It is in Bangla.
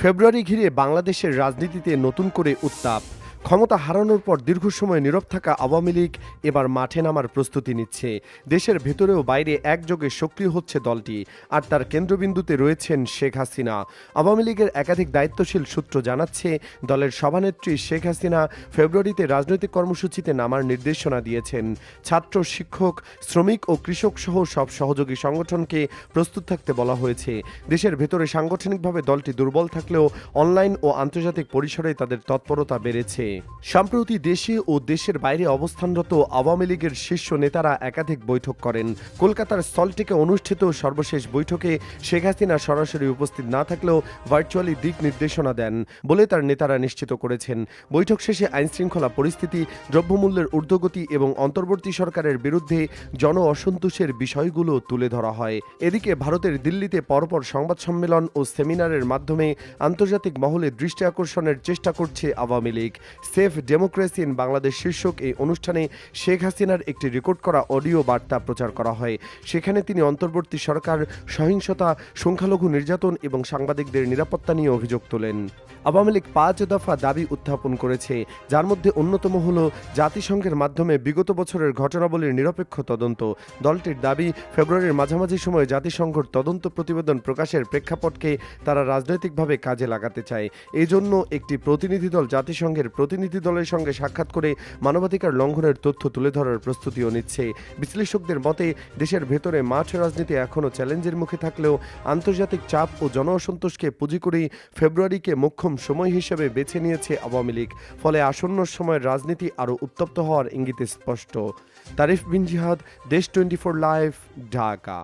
ফেব্রুয়ারি ঘিরে বাংলাদেশের রাজনীতিতে নতুন করে উত্তাপ। ক্ষমতা হারানোর পর দীর্ঘ সময় নীরব থাকা আওয়ামী লীগ এবার মাঠে নামার প্রস্তুতি নিচ্ছে। দেশের ভেতরেও বাইরে একযোগে সক্রিয় হচ্ছে দলটি, আর তার কেন্দ্রবিন্দুতে রয়েছেন শেখ হাসিনা। আওয়ামী লীগের একাধিক দায়িত্বশীল সূত্র জানাচ্ছে, দলের সভানেত্রী শেখ হাসিনা ফেব্রুয়ারিতে রাজনৈতিক কর্মসূচিতে নামার নির্দেশনা দিয়েছেন। ছাত্র, শিক্ষক, শ্রমিক ও কৃষক সহ সব সহযোগী সংগঠনকে প্রস্তুত থাকতে বলা হয়েছে। দেশের ভেতরে সাংগঠনিকভাবে দলটি দুর্বল থাকলেও অনলাইন ও আন্তর্জাতিক পরিসরে তাদের তৎপরতা বেড়েছে। সম্প্রতি দেশে ও দেশের বাইরে অবস্থানরত আওয়ামী লীগের শীর্ষ নেতারা একাধিক বৈঠক করেন। কলকাতার সল্টলেকে অনুষ্ঠিত সর্বশেষ বৈঠকে শেখ হাসিনা সরাসরি উপস্থিত না থাকলেও ভার্চুয়ালি দিক নির্দেশনা দেন বলে তার নেতারা নিশ্চিত করেছেন। বৈঠক শেষে আইনশৃঙ্খলা পরিস্থিতি, দ্রব্যমূল্যের ঊর্ধ্বগতি এবং অন্তর্বর্তী সরকারের বিরুদ্ধে জন অসন্তোষের বিষয়গুলো তুলে ধরা হয়। এদিকে ভারতের দিল্লিতে পরপর সংবাদ সম্মেলন ও সেমিনারের মাধ্যমে আন্তর্জাতিক মহলে দৃষ্টি আকর্ষণের চেষ্টা করছে Awami League. Safe democracy in Bangladesh শীর্ষক এই অনুষ্ঠানে শেখ হাসিনার একটি রেকর্ড করা অডিও বার্তা প্রচার করা হয়। সেখানে তিনি অন্তর্বর্তী সরকার সহিংসতা, সংখ্যালঘু নির্যাতন এবং সাংবাদিকদের নিরাপত্তা নিয়ে অভিযোগ তোলেন। আওয়ামী লীগ 5 দফা দাবি উত্থাপন করেছে, যার মধ্যে অন্যতম হল জাতিসংঘের মাধ্যমে বিগত বছরের ঘটনাবলীর নিরপেক্ষ তদন্ত। দলটির দাবি, ফেব্রুয়ারির মাঝামাঝি সময়ে জাতিসংঘের তদন্ত প্রতিবেদন প্রকাশের প্রেক্ষাপটকে তারা রাজনৈতিকভাবে কাজে লাগাতে চায়। এই জন্য একটি প্রতিনিধি দল জাতিসংঘের প্রতিনিধি দলের সঙ্গে সাক্ষাৎ করে মানবাধিকার লঙ্ঘনের তথ্য তুলে ধরার প্রস্তুতিও নিচ্ছে। বিশ্লেষকদের মতে, দেশের ভেতরে মাঠ রাজনীতি এখনও চ্যালেঞ্জের মুখে থাকলেও আন্তর্জাতিক চাপ ও জন অসন্তোষকে পুঁজি করেই ফেব্রুয়ারিকে মোক্ষম সময় হিসেবে বেছে নিয়েছে আওয়ামী লীগ। ফলে আসন্ন সময়ের রাজনীতি আরও উত্তপ্ত হওয়ার ইঙ্গিত স্পষ্ট। তারিফ বিন জিহাদ, দেশ 24 লাইভ, ঢাকা।